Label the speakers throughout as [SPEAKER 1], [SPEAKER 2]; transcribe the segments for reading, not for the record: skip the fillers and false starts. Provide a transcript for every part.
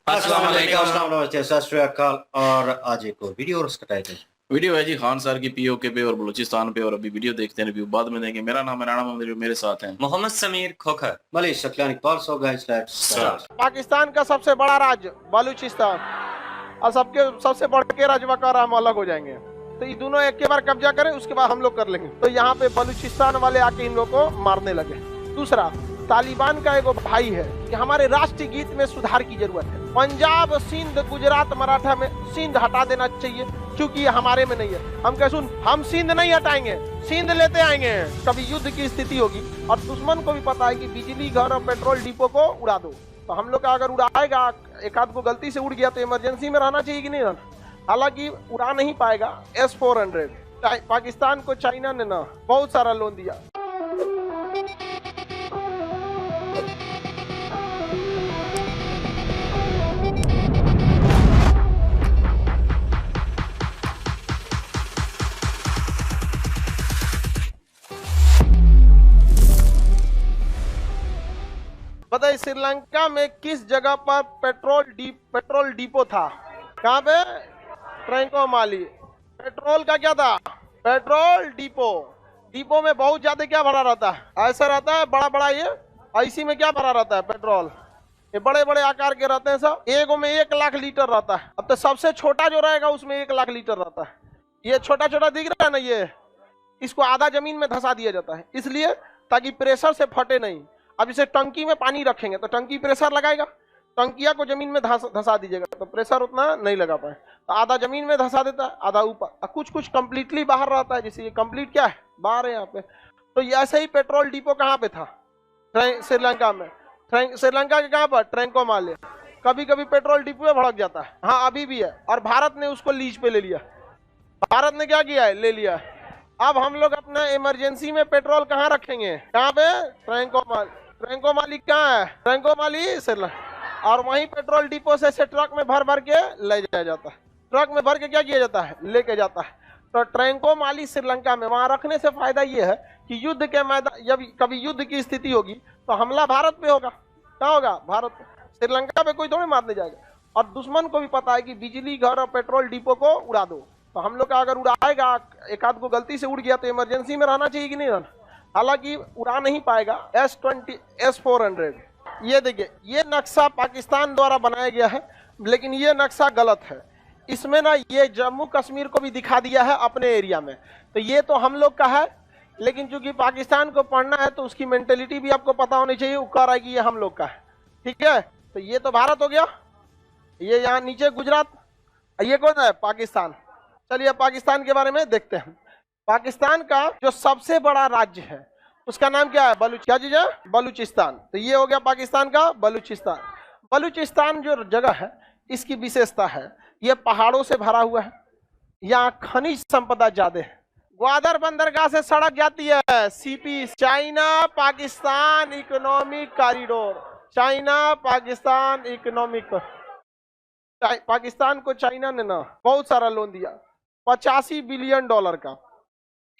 [SPEAKER 1] अस्सलाम वालेकुम।
[SPEAKER 2] सत श्री अकाल। और आज एक और वीडियो और उसका टाइटल
[SPEAKER 1] वीडियो है जी खान सर की पीओके पे और बलूचिस्तान पे, और अभी वीडियो देखते हैं, रिव्यू बाद में देंगे। मेरा नाम है राणा मोहम्मद, मेरे साथ हैं
[SPEAKER 3] Mohammad Sameer Khokhar.
[SPEAKER 2] Malik Saklani call. So guys let's start.
[SPEAKER 4] Pakistan का सबसे बड़ा राज्य बलूचिस्तान और सबसे बढ़ के राज्य हम अलग हो जाएंगे। तो ये दोनों एक के बार कब्जा करें, उसके बाद हम लोग कर लेंगे। तो यहाँ पे बलूचिस्तान वाले आके इन लोग को मारने लगे। दूसरा, तालिबान का एक भाई है कि हमारे राष्ट्रीय गीत में सुधार की जरूरत है। पंजाब, सिंध, गुजरात, मराठा में सिंध हटा देना चाहिए, क्योंकि ये हमारे में नहीं है। हम कह सुन, हम सिंध नहीं हटाएंगे, सिंध लेते आएंगे। कभी युद्ध की स्थिति होगी और दुश्मन को भी पता है कि बिजली घर और पेट्रोल डिपो को उड़ा दो। तो हम लोग का अगर उड़ाएगा, एक आध को गलती से उड़ गया तो इमरजेंसी में रहना चाहिए कि नहीं रहना। हालांकि उड़ा नहीं पाएगा S-400। पाकिस्तान को चाइना ने ना बहुत सारा लोन दिया। बताइए श्रीलंका में किस जगह पर पेट्रोल डिपो था? कहाँ पे? ट्रैंकोमाली। पेट्रोल का क्या था? पेट्रोल डिपो में बहुत ज्यादा क्या भरा रहता है? ऐसा रहता है बड़ा बड़ा, ये ऐसी में क्या भरा रहता है? पेट्रोल। ये बड़े बड़े आकार के रहते हैं सब। एक में 1 लाख लीटर रहता है। अब तो सबसे छोटा जो रहेगा उसमें 1 लाख लीटर रहता है। ये छोटा छोटा दिख रहा है ना, ये इसको आधा जमीन में धंसा दिया जाता है, इसलिए ताकि प्रेशर से फटे नहीं। अब इसे टंकी में पानी रखेंगे तो टंकी प्रेशर लगाएगा, टंकिया को जमीन में धंसा दीजिएगा तो प्रेशर उतना नहीं लगा पाए। तो आधा जमीन में धंसा देता है, आधा ऊपर। कुछ कम्प्लीटली बाहर रहता है, जैसे ये कम्प्लीट क्या है, बाहर है यहाँ पे। तो ऐसे ही पेट्रोल डिपो कहाँ पे था? श्रीलंका में। श्रीलंका के कहाँ पर? ट्रैंकोमाली। कभी कभी पेट्रोल डिपो में भड़क जाता है, हाँ अभी भी है। और भारत ने उसको लीज पे ले लिया। भारत ने क्या किया है? ले लिया। अब हम लोग अपना इमरजेंसी में पेट्रोल कहाँ रखेंगे? कहाँ पे? ट्रैंकोमाली कहाँ है? ट्रैंकोमाली श्रीलंका। और वहीं पेट्रोल डिपो से ट्रक में भर भर के ले जाया जाता है। ट्रक में भर के क्या किया जाता है? लेके जाता है। तो ट्रैंकोमाली श्रीलंका में वहां रखने से फायदा ये है कि युद्ध के मैदान, जब कभी युद्ध की स्थिति होगी तो हमला भारत पे होगा। क्या होगा? भारत पे। श्रीलंका पे कोई थोड़ी मारने जाएगा। और दुश्मन को भी पता है कि बिजली घर और पेट्रोल डिपो को उड़ा दो। तो हम लोग का अगर उड़ाएगा, एक आध को गलती से उड़ गया तो इमरजेंसी में रहना चाहिए कि नहीं रहना। हालांकि उड़ा नहीं पाएगा S-400। ये देखिए, ये नक्शा पाकिस्तान द्वारा बनाया गया है, लेकिन ये नक्शा गलत है। इसमें ना ये जम्मू कश्मीर को भी दिखा दिया है अपने एरिया में। तो ये तो हम लोग का है, लेकिन चूंकि पाकिस्तान को पढ़ना है तो उसकी मेंटेलिटी भी आपको पता होनी चाहिए। वो कह रहा है कि ये हम लोग का है, ठीक है। तो ये तो भारत हो गया, ये यहाँ नीचे गुजरात, ये कौन है? पाकिस्तान। चलिए पाकिस्तान के बारे में देखते हैं। पाकिस्तान का जो सबसे बड़ा राज्य है उसका नाम क्या है? क्या चीज है? बलूचिस्तान। तो ये हो गया पाकिस्तान का बलूचिस्तान। बलूचिस्तान जो जगह है, इसकी विशेषता है ये पहाड़ों से भरा हुआ है, यहाँ खनिज संपदा ज्यादा है। ग्वादर बंदरगाह से सड़क जाती है CP, China Pakistan economic corridor. China Pakistan economic. Pakistan को चाइना ने ना बहुत सारा लोन दिया, $85 बिलियन का।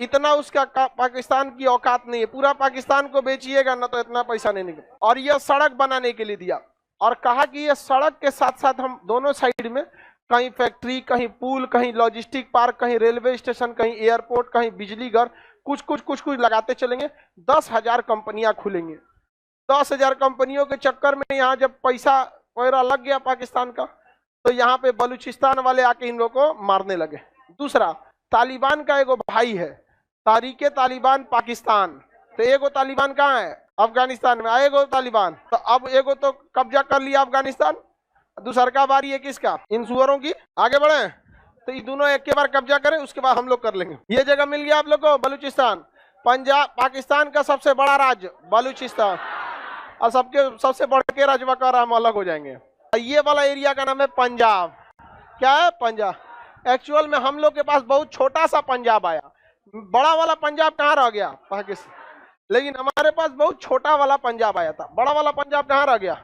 [SPEAKER 4] इतना उसका पाकिस्तान की औकात नहीं है। पूरा पाकिस्तान को बेचिएगा ना तो इतना पैसा नहीं निकले। और यह सड़क बनाने के लिए दिया, और कहा कि ये सड़क के साथ साथ हम दोनों साइड में कहीं फैक्ट्री, कहीं पुल, कहीं लॉजिस्टिक पार्क, कहीं रेलवे स्टेशन, कहीं एयरपोर्ट, कहीं बिजली घर, कुछ लगाते चलेंगे। 10,000 कंपनियां खुलेंगे। 10,000 कंपनियों के चक्कर में यहाँ जब पैसा वगैरह लग गया पाकिस्तान का, तो यहाँ पे बलूचिस्तान वाले आके इन लोगों को मारने लगे। दूसरा, तालिबान का एगो भाई है, तारीके तालिबान पाकिस्तान। तो एगो तालिबान कहाँ है? अफगानिस्तान में। एगो तालिबान, तो अब एगो तो कब्जा कर लिया अफगानिस्तान, दूसरा का बारी है किसका? इन सुअरों की। आगे बढ़े तो ये दोनों एक के बार कब्जा करें, उसके बाद हम लोग कर लेंगे। ये जगह मिल गया आप लोग को, बलूचिस्तान। पंजाब, पाकिस्तान का सबसे बड़ा राज्य बलूचिस्तान और सबसे बढ़ के राज्य हम अलग हो जाएंगे। ये वाला एरिया का नाम है पंजाब। क्या है? पंजाब। एक्चुअल में हम लोग के पास बहुत छोटा सा पंजाब आया, बड़ा वाला पंजाब कहाँ रह गया? पाकिस्तान। लेकिन हमारे पास बहुत छोटा वाला पंजाब आया था, बड़ा वाला पंजाब कहाँ रह गया?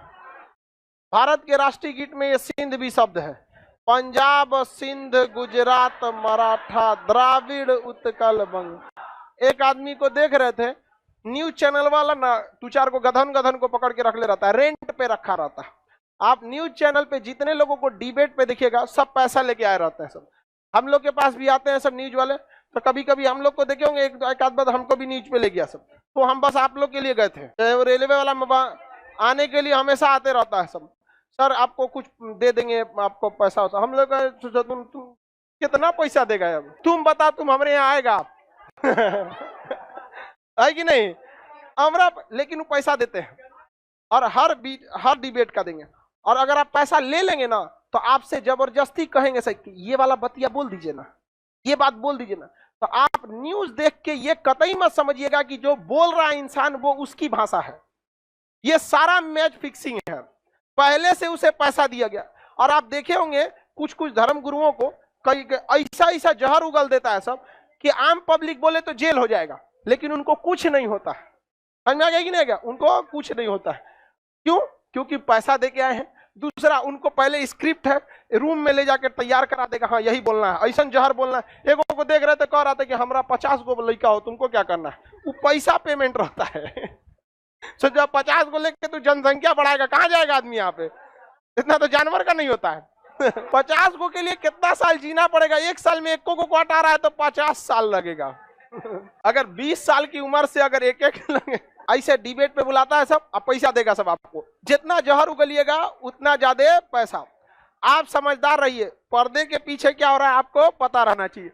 [SPEAKER 4] भारत के राष्ट्रीय गीत में ये सिंध भी शब्द है। पंजाब, सिंध, गुजरात, मराठा, द्राविड़, उत्कल, बंग। एक आदमी को देख रहे थे, न्यूज चैनल वाला ना 2-4 को गधन को पकड़ के रख ले रहता है, रेंट पे रखा रहता है। आप न्यूज चैनल पे जितने लोगों को डिबेट पे देखिएगा सब पैसा लेके आए रहते हैं सब। हम लोग के पास भी आते हैं सब न्यूज वाले, तो कभी कभी हम लोग को देखे होंगे, एक आध बार हमको भी न्यूज पे ले गया सब, तो हम बस आप लोग के लिए गए थे। रेलवे वाला आने के लिए हमेशा आते रहता है सब, सर आपको कुछ दे देंगे, आपको पैसा होता। हम लोग तुम कितना पैसा देगा, अब तुम बता, तुम हमारे यहाँ आएगा आप है कि नहीं हमरा, लेकिन वो पैसा देते हैं और हर डिबेट का देंगे। और अगर आप पैसा ले लेंगे ना तो आपसे जबरदस्ती कहेंगे सर कि ये वाला बतिया बोल दीजिए ना, ये बात बोल दीजिए ना। तो आप न्यूज देख के ये कतई मत समझिएगा कि जो बोल रहा है इंसान वो उसकी भाषा है। ये सारा मैच फिक्सिंग है, पहले से उसे पैसा दिया गया। और आप देखे होंगे कुछ कुछ धर्म गुरुओं को कई ऐसा ऐसा जहर उगल देता है सब कि आम पब्लिक बोले तो जेल हो जाएगा, लेकिन उनको कुछ नहीं होता है। समझ में आ गया कि नहीं गया? उनको कुछ नहीं होता है। क्यों? क्योंकि पैसा दे के आए हैं। दूसरा, उनको पहले स्क्रिप्ट है, रूम में ले जाकर तैयार करा देगा, हाँ यही बोलना है, ऐसा जहर बोलना है। एक को देख रहे थे, कह रहा था कि हमारा 50 गो लड़का हो, तुमको क्या करना है? वो पैसा पेमेंट रहता है तो जब 50 को लेके तो जनसंख्या बढ़ाएगा, कहाँ जाएगा आदमी? यहाँ पे इतना तो जानवर का नहीं होता है 50 गो के लिए कितना साल जीना पड़ेगा? एक साल में एक को क्वाट आ रहा है तो 50 साल लगेगा अगर 20 साल की उम्र से अगर एक लगे, ऐसे डिबेट पे बुलाता है सब, अब पैसा देगा सब आपको। जितना जहर उगलिएगा उतना ज्यादा पैसा। आप समझदार रहिए, पर्दे के पीछे क्या हो रहा है आपको पता रहना चाहिए।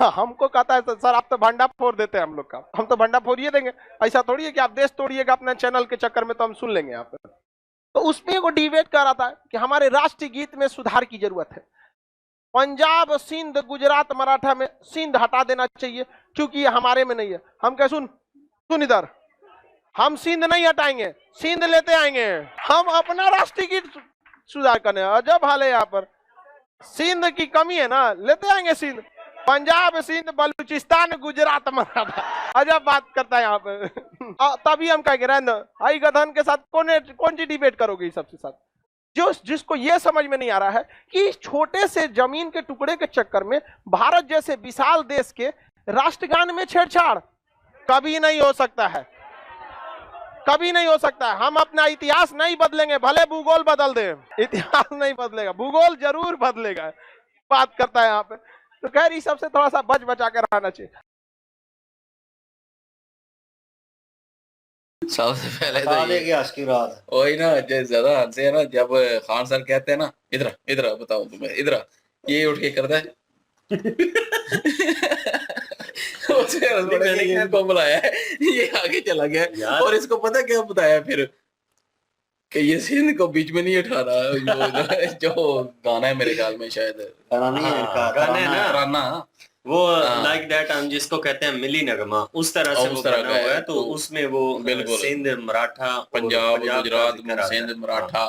[SPEAKER 4] हमको कहता है सर आप तो भंडा फोड़ देते हैं हम लोग का, हम तो भंडा फोड़िए देंगे। ऐसा थोड़ी है कि आप देश तोड़िएगा अपने चैनल के चक्कर में, तो हम सुन लेंगे यहाँ पे। तो उसमें वो डिबेट कर रहा था कि हमारे राष्ट्रीय गीत में सुधार की जरूरत है। पंजाब, सिंध, गुजरात, मराठा में सिंध हटा देना चाहिए क्योंकि ये हमारे में नहीं है। हम कह सुन इधर, हम सिंध नहीं हटाएंगे, सिंध लेते आएंगे। हम अपना राष्ट्रीय गीत सुधार करने, अजब हाल है यहाँ पर। सिंध की कमी है ना, लेते आएंगे सिंध। पंजाब, सिंध, बलूचिस्तान, गुजरात, मराठा, अजब बात करता है यहाँ पे तभी हम कहेंगे रहने आई गधन के साथ कौन सी डिबेट करोगे सबके साथ? जिसको ये समझ में नहीं आ रहा है कि इस छोटे से जमीन के टुकड़े के चक्कर में भारत जैसे विशाल देश के राष्ट्रगान में छेड़छाड़ कभी नहीं हो सकता है, कभी नहीं हो सकता है। हम अपना इतिहास नहीं बदलेंगे, भले भूगोल बदल दे, इतिहास नहीं बदलेगा, भूगोल जरूर बदलेगा। बात करता है यहाँ पे। तो खैर इस सबसे थोड़ा सा बच बचा कर रहना चाहिए।
[SPEAKER 1] सबसे पहले तो
[SPEAKER 2] बता देगी आशीर्वाद।
[SPEAKER 1] वही ना, ज्यादा हंसे है ना जब खान सर कहते हैं ना इधर इधर बताओ तुम्हें इधर, ये उठ के करता है मैंने को बुलाया है, ये आगे चला गया और इसको पता क्या बताया फिर कि ये सीन को बीच में नहीं उठा रहा। जो गाना है मेरे ख्याल में शायद
[SPEAKER 2] गाना है ना,
[SPEAKER 1] तराना,
[SPEAKER 3] वो लाइक दैट हम जिसको कहते हैं मिली नगमा, उस तरह से वो गाना हुआ है। तो उसमें वो सिंध, मराठा,
[SPEAKER 1] पंजाब, गुजरात, सिंध, मराठा,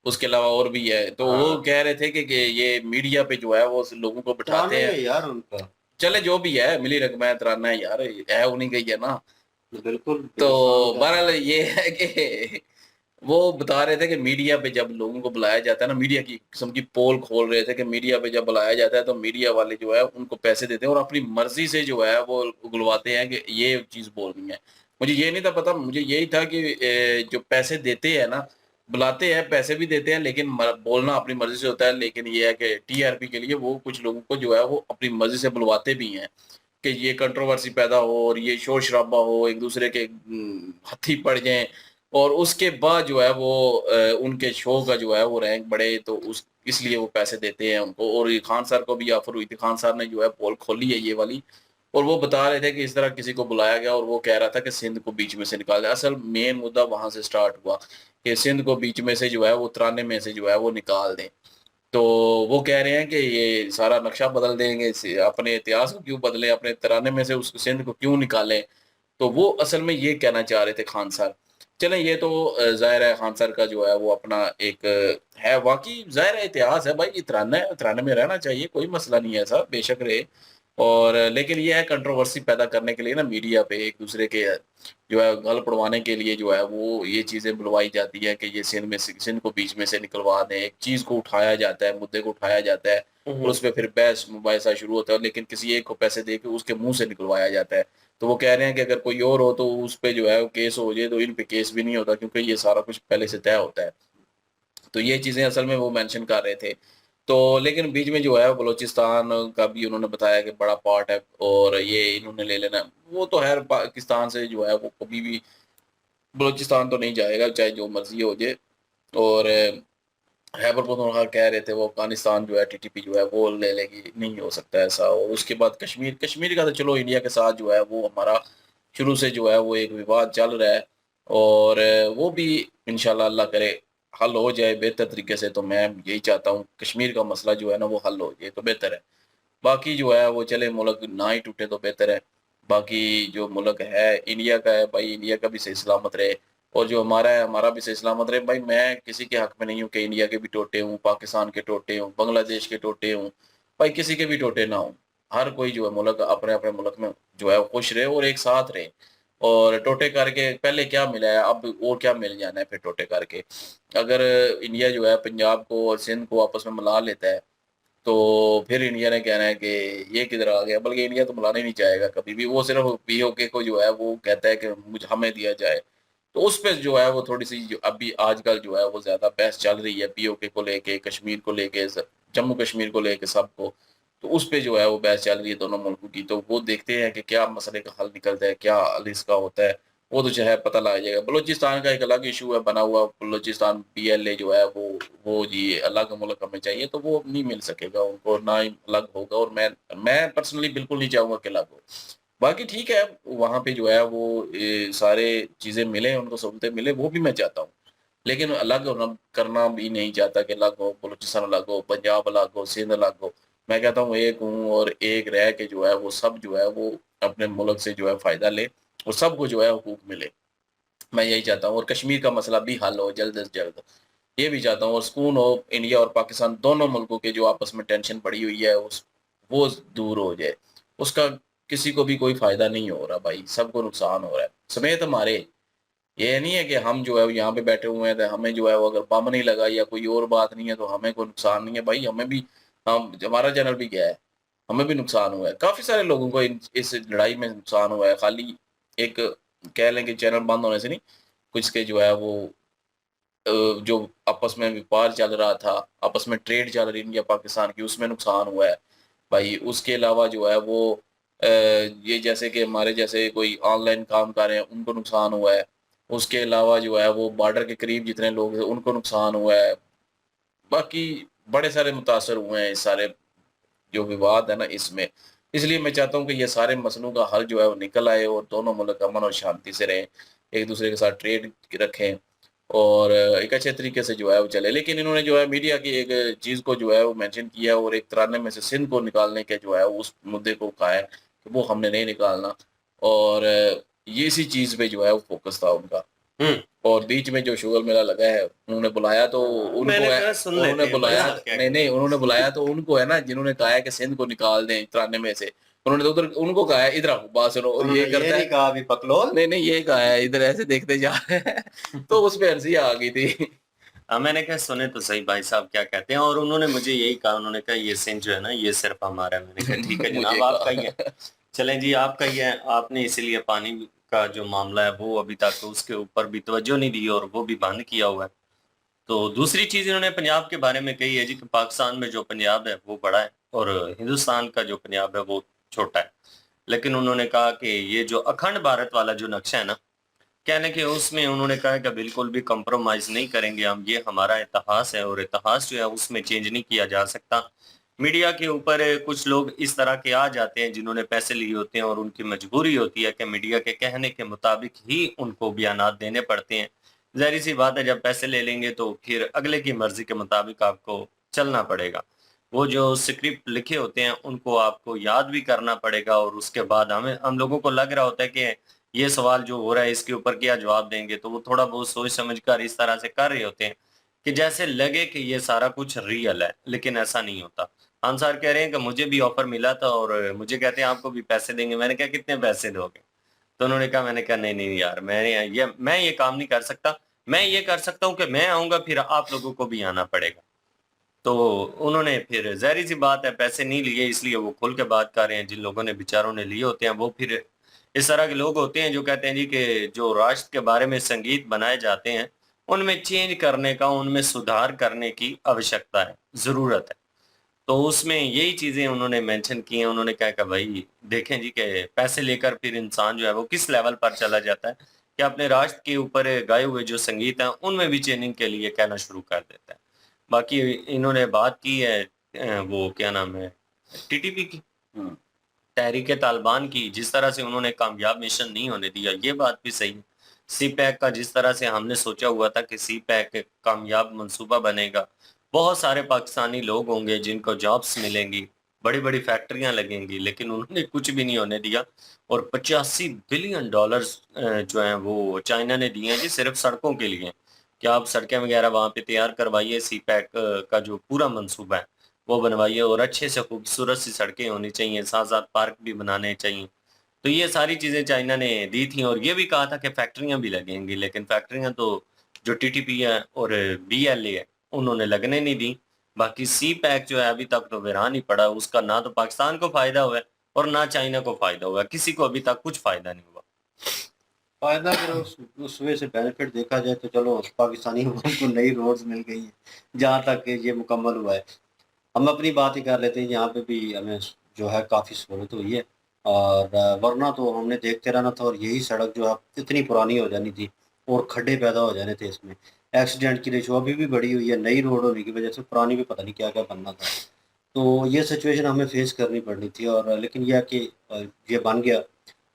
[SPEAKER 1] उसके अलावा और भी है। तो वो कह रहे थे कि ये मीडिया पे जो है वो लोगों को बिठाते हैं
[SPEAKER 2] यार उनका,
[SPEAKER 1] चले जो भी है, मिली रकम है, तराना है यार, है उन्हीं का ही है ना।
[SPEAKER 2] बिल्कुल।
[SPEAKER 1] तो बहरहाल ये है कि वो बता रहे थे कि मीडिया पे जब लोगों को बुलाया जाता है ना, मीडिया की किस्म की पोल खोल रहे थे कि मीडिया पे जब बुलाया जाता है तो मीडिया वाले जो है उनको पैसे देते हैं और अपनी मर्जी से जो है वो उगलवाते हैं कि ये चीज बोलनी है। मुझे ये नहीं था पता, मुझे यही था कि जो पैसे देते हैं ना, बुलाते हैं, पैसे भी देते हैं, लेकिन बोलना अपनी मर्जी से होता है। लेकिन ये है कि टीआरपी के लिए वो कुछ लोगों को जो है वो अपनी मर्जी से बुलवाते भी हैं कि ये कंट्रोवर्सी पैदा हो और ये शोर शराबा हो, एक दूसरे के हथी पड़ जाएं और उसके बाद जो है वो उनके शो का जो है वो रैंक बढ़े, तो उस इसलिए वो पैसे देते हैं उनको। और ये खान सर को भी ऑफर हुई थी, खान सर ने जो है पोल खोली है ये वाली, और वो बता रहे थे कि इस तरह किसी को बुलाया गया और वो कह रहा था कि सिंध को बीच में से निकाल दिया। असल मेन मुद्दा वहां से स्टार्ट हुआ कि सिंध को बीच में से जो है वो तराने में से जो है वो निकाल दें। तो वो कह रहे हैं कि ये सारा नक्शा बदल देंगे, अपने इतिहास को क्यों बदलें, अपने तराने में से उस सिंध को क्यों निकालें। तो वो असल में ये कहना चाह रहे थे खान सर। चलें, ये तो जाहिर है खान सर का जो है वो अपना एक है, वाकई जाहिर है इतिहास है भाई, ये तराने में रहना चाहिए, कोई मसला नहीं है ऐसा, बेशक रहे। और लेकिन ये है कंट्रोवर्सी पैदा करने के लिए ना मीडिया पे एक दूसरे के जो है गल पड़वाने के लिए जो है वो ये चीजें बुलवाई जाती है कि ये सिंध को बीच में से निकलवा दें। एक चीज को उठाया जाता है, मुद्दे को उठाया जाता है और उस पर फिर बहस मुबाहिसा शुरू होता है, लेकिन किसी एक को पैसे दे के उसके मुंह से निकलवाया जाता है। तो वो कह रहे हैं कि अगर कोई और हो तो उस पर जो है केस हो जाए, तो इन पे केस भी नहीं होता क्योंकि ये सारा कुछ पहले से तय होता है। तो ये चीज़ें असल में वो मेंशन कर रहे थे। तो लेकिन बीच में जो है बलूचिस्तान का भी उन्होंने बताया कि बड़ा पार्ट है और ये इन्होंने ले लेना है। वो तो ख़ैर पाकिस्तान से जो है वो कभी भी बलूचिस्तान तो नहीं जाएगा, चाहे जो मर्ज़ी हो जाए। और खैबर पख्तूनख्वा कह रहे थे वो अफ़गानिस्तान जो है टीटीपी जो है वो ले लेगी, नहीं हो सकता ऐसा। और उसके बाद कश्मीर का तो चलो इंडिया के साथ जो है वो हमारा शुरू से जो है वो एक विवाद चल रहा है और वो भी इंशाल्लाह अल्लाह करे हल हो जाए बेहतर तरीके से। तो मैं यही चाहता हूँ कश्मीर का मसला जो है ना वो हल हो जाए तो बेहतर है। बाकी जो है वो चले मुल्क ना ही टूटे तो बेहतर है। बाकी जो मुल्क है इंडिया का है भाई, इंडिया का भी सही सलामत रहे और जो हमारा है हमारा भी सही सलामत रहे। भाई मैं किसी के हक में नहीं हूँ कि इंडिया के भी टोटे हूँ, पाकिस्तान के टोटे हूँ, बांग्लादेश के टोटे हूँ, भाई किसी के भी टोटे ना हूँ। हर कोई जो है मुल्क अपने अपने मुल्क में जो है वो खुश रहे और एक साथ रहे। और टोटे करके पहले क्या मिला है, अब और क्या मिल जाना है फिर टोटे करके। अगर इंडिया जो है पंजाब को और सिंध को आपस में मिला लेता है तो फिर इंडिया ने कहना है कि ये किधर आ गया। बल्कि इंडिया तो मिलाना ही नहीं चाहेगा कभी भी, वो सिर्फ पीओके को जो है वो कहता है कि मुझे हमें दिया जाए। तो उस पे जो है वो थोड़ी-सी जो अभी आजकल जो है वो ज़्यादा बहस चल रही है पीओके को लेके, कश्मीर को लेके, जम्मू कश्मीर को लेके सबको। तो उस पे जो है वो बहस चल रही है दोनों मुल्कों की। तो वो देखते हैं कि क्या मसले का हल निकलता है, क्या हल इसका होता है, वो तो जो है पता लग जाएगा। बलूचिस्तान का एक अलग इशू है बना हुआ, बलूचिस्तान पीएलए जो है वो जी अलग मुल्क हमें चाहिए, तो वो नहीं मिल सकेगा उनको, ना ही अलग होगा। और मैं पर्सनली बिल्कुल नहीं चाहूँगा कि अलग हो। बाकी ठीक है, वहाँ पे जो है वो सारे चीज़ें मिलें, उनको सहूलतें मिलें, वो भी मैं चाहता हूँ। लेकिन अलग होना करना भी नहीं चाहता कि अलग हो, बलूचिस्तान अलग हो, पंजाब अलग हो, सिंध अलग हो। मैं कहता हूँ एक हूँ और एक रह के जो है वो सब जो है वो अपने मुल्क से जो है फ़ायदा ले और सबको जो है हुकूक मिले। मैं यही चाहता हूँ और कश्मीर का मसला भी हल हो जल्द से जल्द। ये भी चाहता हूँ और सुकून हो इंडिया और पाकिस्तान दोनों मुल्कों के जो आपस में टेंशन पड़ी हुई है उस वो दूर हो जाए। उसका किसी को भी कोई फ़ायदा नहीं हो रहा भाई, सबको नुकसान हो रहा है, समेत हमारे। ये नहीं है कि हम जो है यहाँ पे बैठे हुए हैं तो हमें जो है वो अगर बम नहीं लगा या कोई और बात नहीं है तो हमें कोई नुकसान नहीं है। भाई हमें भी हम हमारा चैनल भी गया है, हमें भी नुकसान हुआ है। काफ़ी सारे लोगों को इस लड़ाई में नुकसान हुआ है। खाली एक कह लें कि चैनल बंद होने से नहीं, कुछ के जो है वो जो आपस में व्यापार चल रहा था, आपस में ट्रेड चल रही इंडिया पाकिस्तान की, उसमें नुकसान हुआ है। भाई उसके अलावा जो है वो ये जैसे कि हमारे जैसे कोई ऑनलाइन काम कर रहे हैं उनको नुकसान हुआ है। उसके अलावा जो है वो बॉर्डर के करीब जितने लोग थे उनको नुकसान हुआ है। बाकी बड़े सारे मुतासर हुए हैं इस सारे जो विवाद है ना इसमें। इसलिए मैं चाहता हूँ कि ये सारे मसलों का हल जो है वो निकल आए और दोनों मुल्क अमन और शांति से रहें, एक दूसरे के साथ ट्रेड रखें और एक अच्छे तरीके से जो है वो चले। लेकिन इन्होंने जो है मीडिया की एक चीज़ को जो है वो मेंशन किया है और एक तराने में से सिंध को निकालने के जो है उस मुद्दे को कहा है कि वो हमने नहीं निकालना। और ये इसी चीज़ पे जो है वो फ़ोकस था उनका। और बीच में जो शुगर मेला लगा है, उन्होंने बुलाया तो उनको
[SPEAKER 3] मैंने
[SPEAKER 1] है
[SPEAKER 3] कहा सुन लेते
[SPEAKER 1] उन्होंने
[SPEAKER 3] हैं,
[SPEAKER 1] बुलाया
[SPEAKER 3] भाई साहब क्या
[SPEAKER 1] नहीं, उन्होंने बुलाया तो उनको है ना जिन्होंने कहा है कि सिंध को निकाल दें तराने में से। उन्होंने तो उधर उनको कहा है इधर आओ बात सुनो और ये
[SPEAKER 2] उन्होंने
[SPEAKER 1] करता
[SPEAKER 2] नहीं
[SPEAKER 1] है
[SPEAKER 2] कहा अभी पकलोल।
[SPEAKER 1] नहीं, ये कहा है इधर ऐसे देखते जा रहे हैं। तो उस पे हँसी आ गई थी।
[SPEAKER 3] मैंने कहा सुने तो सही भाई साहब क्या कहते हैं। और उन्होंने मुझे यही कहा, उन्होंने कहा ये सिंध जो है ना ये सिर्फ हमारा है। मैंने कहा ठीक है
[SPEAKER 1] मुझे
[SPEAKER 3] जनाब आपका ही है,
[SPEAKER 1] कहा
[SPEAKER 3] चलें जी आपका ही है। आपने इसीलिए पानी का जो मामला है वो अभी तक उसके ऊपर भी तवज्जो नहीं दी और वो भी बंद किया हुआ है। तो दूसरी चीज इन्होंने पंजाब के बारे में कही है जी कि पाकिस्तान में जो पंजाब है वो बड़ा है और हिंदुस्तान का जो पंजाब है वो छोटा है। लेकिन उन्होंने कहा कि ये जो अखंड भारत वाला जो नक्शा है ना, कहने के उसमें उन्होंने कहा कि बिल्कुल भी कंप्रोमाइज नहीं करेंगे हम, ये हमारा इतिहास है और इतिहास जो है उसमें चेंज नहीं किया जा सकता। मीडिया के ऊपर कुछ लोग इस तरह के आ जाते हैं जिन्होंने पैसे लिए होते हैं और उनकी मजबूरी होती है कि मीडिया के कहने के मुताबिक ही उनको बयानात देने पड़ते हैं। ज़ाहिर सी बात है जब पैसे ले लेंगे तो फिर अगले की मर्जी के मुताबिक आपको चलना पड़ेगा। वो जो स्क्रिप्ट लिखे होते हैं उनको आपको याद भी करना पड़ेगा और उसके बाद हम लोगों को लग रहा होता है कि ये सवाल जो हो रहा है इसके ऊपर क्या जवाब देंगे, तो वो थोड़ा बहुत सोच समझ कर इस तरह से कर रहे होते हैं कि जैसे लगे कि ये सारा कुछ रियल है, लेकिन ऐसा नहीं होता। खान सर कह रहे हैं कि मुझे भी ऑफर मिला था और मुझे कहते हैं आपको भी पैसे देंगे। मैंने कहा कितने पैसे दोगे? तो उन्होंने कहा, मैंने कहा नहीं यार मैं ये काम नहीं कर सकता। मैं ये कर सकता हूँ कि मैं आऊंगा फिर आप लोगों को भी आना पड़ेगा। तो उन्होंने फिर ज़ाहिर सी बात है पैसे नहीं लिए इसलिए वो खुल के बात कर रहे हैं। जिन लोगों ने बेचारों ने लिए होते हैं वो फिर इस तरह के लोग होते हैं जो कहते हैं जी कि जो राष्ट्र के बारे में संगीत बनाए जाते हैं उनमें चेंज करने का, उनमें सुधार करने की आवश्यकता है, ज़रूरत है। तो उसमें यही चीज़ें उन्होंने मेंशन की हैं। उन्होंने कहा कि भाई देखें जी कि पैसे लेकर फिर इंसान जो है वो किस लेवल पर चला जाता है कि अपने राष्ट्र के ऊपर गाए हुए जो संगीत हैं उनमें भी चेंजिंग के लिए कहना शुरू कर देता है। बाकी इन्होंने बात की है वो क्या नाम है टीटीपी की,
[SPEAKER 1] हम्म,
[SPEAKER 3] तहरीक तालिबान की, जिस तरह से उन्होंने कामयाब मिशन नहीं होने दिया, ये बात भी सही है। सी पैक का जिस तरह से हमने सोचा हुआ था कि सी पैक कामयाब मंसूबा बनेगा, बहुत सारे पाकिस्तानी लोग होंगे जिनको जॉब्स मिलेंगी, बड़ी-बड़ी फैक्ट्रियां लगेंगी, लेकिन उन्होंने कुछ भी नहीं होने दिया और 85 बिलियन डॉलर्स जो हैं वो चाइना ने दिए हैं जी सिर्फ सड़कों के लिए। क्या आप सड़कें वगैरह वहाँ पे तैयार करवाइए, सी पैक का जो पूरा मंसूबा है वो बनवाइए और अच्छे से खूबसूरत सी सड़कें होनी चाहिए, साथ-साथ पार्क भी बनाने चाहिए। तो ये सारी चीज़ें चाइना ने दी थी और ये भी कहा था कि फैक्ट्रियाँ भी लगेंगी, लेकिन फैक्ट्रियाँ तो जो टीटीपी है और बीएलए है, उन्होंने लगने नहीं दी। बाकी सी पैक जो है अभी तक तो वीरान ही पड़ा है, उसका ना तो पाकिस्तान को फ़ायदा हुआ है और ना चाइना को फ़ायदा हुआ है, किसी को अभी तक कुछ फ़ायदा नहीं हुआ।
[SPEAKER 2] फ़ायदा अगर उस वे से बेनिफिट देखा जाए तो चलो पाकिस्तानी अवाम को नई रोड्स मिल गई हैं, जहाँ तक ये मुकम्मल हुआ है। हम अपनी बात ही कर लेते हैं, यहाँ पे भी हमें जो है काफ़ी सहूलत हुई है और वरना तो हमने देखते रहना था और यही सड़क जो है इतनी पुरानी हो जानी थी और खड्डे पैदा हो जाने थे इसमें। एक्सीडेंट की रेशो अभी भी बढ़ी हुई है, नई रोड होने की वजह से पुरानी में पता नहीं क्या-क्या बनना था। तो ये सिचुएशन हमें फेस करनी पड़नी थी और लेकिन ये है कि ये बन गया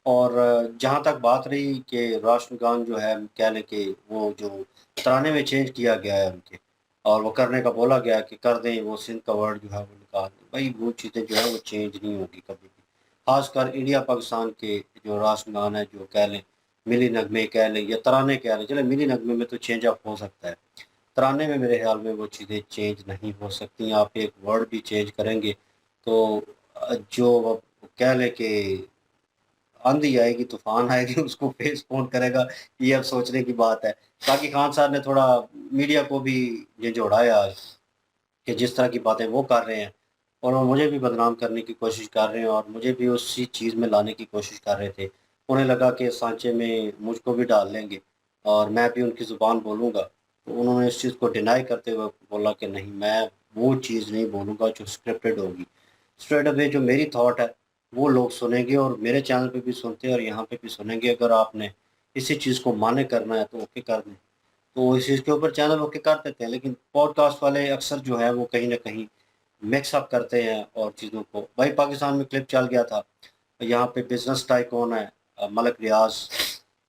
[SPEAKER 2] और जहाँ तक बात रही कि राष्ट्र गान जो है कह लें कि वो जो तराने में चेंज किया गया है उनके और वो करने का बोला गया कि कर दें, वो सिंध का वर्ड जो है वो निकाल दें। भाई वो चीज़ें जो है वो चेंज नहीं होगी कभी भी। ख़ासकर इंडिया पाकिस्तान के जो राष्ट्र गान है जो कह लें, मिली नगमे कह लें या तराने कह लें, चलें मिली नगमे में तो चेंज अप हो सकता है। तराने में मेरे ख़्याल में वो चीज़ें चेंज नहीं हो सकती। आप एक वर्ड भी चेंज करेंगे तो जो कह लें कि आंधी आएगी, तूफ़ान आएगी, उसको फेस कौन करेगा, ये अब सोचने की बात है। बाकी खान साहब ने थोड़ा मीडिया को भी झंझोड़ा है आज कि जिस तरह की बातें वो कर रहे हैं और वो मुझे भी बदनाम करने की कोशिश कर रहे हैं और मुझे भी उसी चीज़ में लाने की कोशिश कर रहे थे। उन्हें लगा कि सांचे में मुझको भी डाल लेंगे और मैं भी उनकी ज़ुबान बोलूँगा। तो उन्होंने इस चीज़ को डिनाई करते हुए बोला कि नहीं, मैं वो चीज़ नहीं बोलूँगा जो स्क्रिप्टेड होगी। स्ट्रेट अवे जो मेरी थॉट है, वो लोग सुनेंगे और मेरे चैनल पे भी सुनते हैं और यहाँ पे भी सुनेंगे। अगर आपने इसी चीज़ को मान्य करना है तो ओके कर दें। तो इस चीज़ के ऊपर चैनल ओके कर देते हैं, लेकिन पॉडकास्ट वाले अक्सर जो है वो कहीं न कहीं मिक्स अप करते हैं और चीज़ों को। भाई पाकिस्तान में क्लिप चल गया था, यहाँ पे बिज़नेस टाइकून है मलिक रियाज़,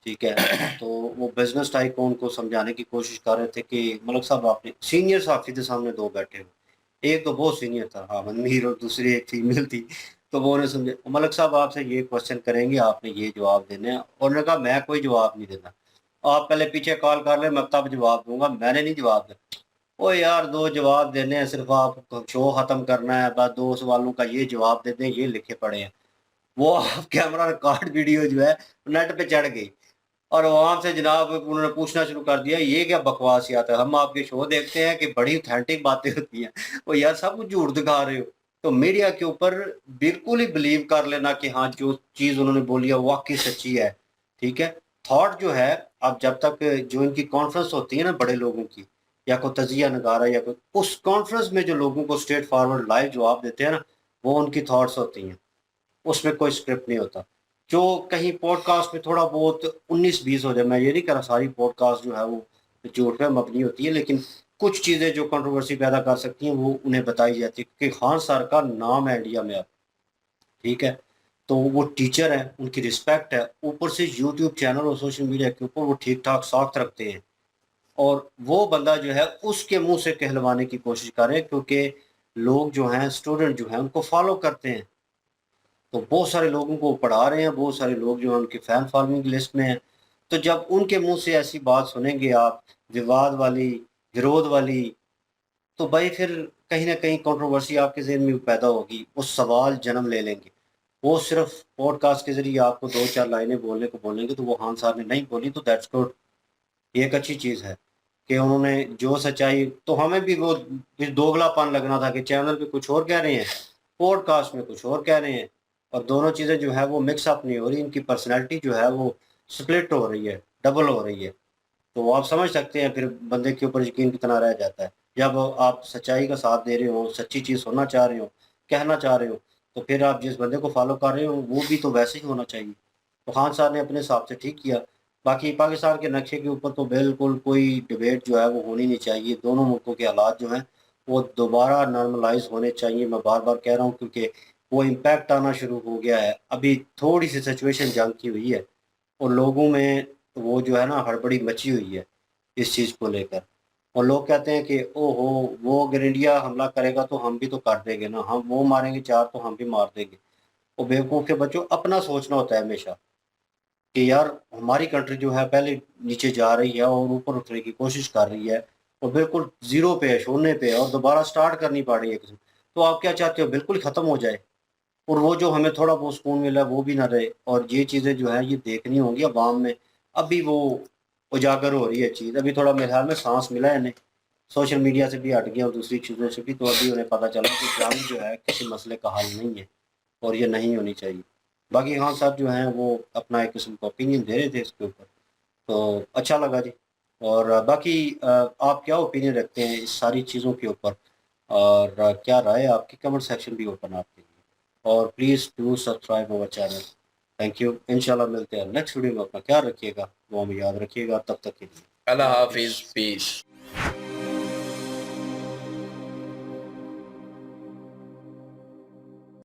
[SPEAKER 2] ठीक है? तो वो बिज़नेस टाइकून को समझाने की कोशिश कर रहे थे कि मलिक साहब आपने सीनियर साथी थे सामने 2 बैठे हुए। एक तो बहुत सीनियर था हामिद मीर और दूसरी एक फीमेल थी। तो वो उन्हें समझे मलिक साहब आपसे ये क्वेश्चन करेंगे, आपने ये जवाब देने हैं। उन्होंने कहा मैं कोई जवाब नहीं देता। आप पहले पीछे कॉल कर लें, मैं तब जवाब दूँगा, मैंने नहीं जवाब देना। ओह यार 2 जवाब देने हैं, सिर्फ़ आप शो ख़त्म करना है, बस 2 सवालों का ये जवाब दे दें, ये लिखे पड़े हैं। वो आप कैमरा रिकॉर्ड वीडियो जो है नेट पे चढ़ गई और वहाँ से जनाब उन्होंने पूछना शुरू कर दिया, ये क्या बकवासियत है? हम आपके शो देखते हैं कि बड़ी ऑथेंटिक बातें होती हैं। ओ यार सब कुछ झूठ दिखा रहे हो। तो मीडिया के ऊपर बिल्कुल ही बिलीव कर लेना कि हाँ, जो चीज़ उन्होंने बोली है वाक़ई सच्ची है, ठीक है? थॉट जो है आप जब तक जो इनकी कॉन्फ्रेंस होती है ना बड़े लोगों की या कोई तज़िया नगारा या कोई उस कॉन्फ्रेंस में जो लोगों को स्ट्रेट फॉरवर्ड लाइव जवाब देते हैं ना, वो उनकी थॉट्स होती हैं। उसमें कोई स्क्रिप्ट नहीं होता। जो कहीं पॉडकास्ट में थोड़ा बहुत 19-20 हो जाए, मैं ये नहीं कह रहा सारी पॉडकास्ट जो है वो झूठ पे मबनी होती है, लेकिन कुछ चीज़ें जो कंट्रोवर्सी पैदा कर सकती हैं वो उन्हें बताई जाती है क्योंकि खान सर का नाम है इंडिया में अब, ठीक है? तो वो टीचर हैं, उनकी रिस्पेक्ट है, ऊपर से यूट्यूब चैनल और सोशल मीडिया के ऊपर वो ठीक-ठाक साख रखते हैं और वो बंदा जो है उसके मुँह से कहलवाने की कोशिश कर रहे हैं क्योंकि लोग जो हैं, स्टूडेंट जो हैं उनको फॉलो करते हैं। तो बहुत सारे लोगों को पढ़ा रहे हैं, बहुत सारे लोग जो हैं उनकी फैन फॉलोइंग लिस्ट में हैं। तो जब उनके मुँह से ऐसी बात सुनेंगे आप, विवाद वाली, विरोध वाली, तो भाई फिर कहीं न कहीं कंट्रोवर्सी आपके ज़हन में पैदा होगी, वो सवाल जन्म ले लेंगे। वो सिर्फ़ पॉडकास्ट के ज़रिए आपको 2-4 लाइनें बोलने को बोलेंगे, तो वो खान साहब ने नहीं बोली तो दैट्स गुड। ये एक अच्छी चीज़ है कि उन्होंने जो सच्चाई तो हमें भी वो फिर दोगलापन लगना था कि चैनल पे कुछ और कह रहे हैं, पॉडकास्ट में कुछ और कह रहे हैं और दोनों चीज़ें जो है वो मिक्स अप नहीं हो रही, इनकी पर्सनैलिटी जो है वो स्प्लिट हो रही है, डबल हो रही है। तो आप समझ सकते हैं फिर बंदे के ऊपर यकीन कितना रह जाता है। जब आप सच्चाई का साथ दे रहे हो, सच्ची चीज़ सुनना चाह रहे हो, कहना चाह रहे हो, तो फिर आप जिस बंदे को फॉलो कर रहे हो वो भी तो वैसे ही होना चाहिए। तो खान साहब ने अपने हिसाब से ठीक किया। बाकी पाकिस्तान के नक्शे के ऊपर तो बिल्कुल कोई डिबेट जो है वो होनी नहीं चाहिए। दोनों मुल्कों के हालात जो हैं वो दोबारा नॉर्मलाइज़ होने चाहिए। मैं बार-बार कह रहा हूँ क्योंकि वो इम्पैक्ट आना शुरू हो गया है। अभी थोड़ी-सी सिचुएशन जंग की हुई है और लोगों में वो जो है ना हड़बड़ी मची हुई है इस चीज़ को लेकर। और लोग कहते हैं कि ओहो! वो अगर इंडिया हमला करेगा तो हम भी तो कर देंगे ना, हम वो मारेंगे 4 तो हम भी मार देंगे। ओ बेवकूफ़ के बच्चों, अपना सोचना होता है हमेशा कि यार हमारी कंट्री जो है पहले नीचे जा रही है और ऊपर उठने की कोशिश कर रही है और बिल्कुल ज़ीरो पे है, शून्य पे है और दोबारा स्टार्ट करनी पड़ रही है किसी। तो आप क्या चाहते हो बिल्कुल ही ख़त्म हो जाए और वो जो हमें थोड़ा बहुत सुकून मिला है वो भी ना रहे और ये चीज़ें जो है ये देखनी होंगी अवाम में। अभी वो उजागर हो रही है चीज़, अभी थोड़ा मेरे ख्याल में साँस मिला है इन्हें। सोशल मीडिया से भी हट गया और दूसरी चीज़ों से भी, तो अभी उन्हें पता चला कि जंग जो है किसी मसले का हल नहीं है और ये नहीं होनी चाहिए। बाकी खान साहब जो हैं वो अपना एक किस्म का ओपिनियन दे रहे थे इसके ऊपर, तो अच्छा लगा जी। और बाकी आप क्या ओपिनियन रखते हैं इस सारी चीज़ों के ऊपर और क्या राय है आपकी? कमेंट सेक्शन भी ओपन है आपके लिए और please do subscribe our channel. Thank you. इंशाल्लाह मिलते हैं नेक्स्ट वीडियो में। अपना ख्याल रखिएगा, दुआ में याद रखिएगा। तब तक के लिए
[SPEAKER 1] अल्लाह
[SPEAKER 2] अल्लाह
[SPEAKER 1] हाफिज,
[SPEAKER 2] हाफ़िज़।
[SPEAKER 1] पीस।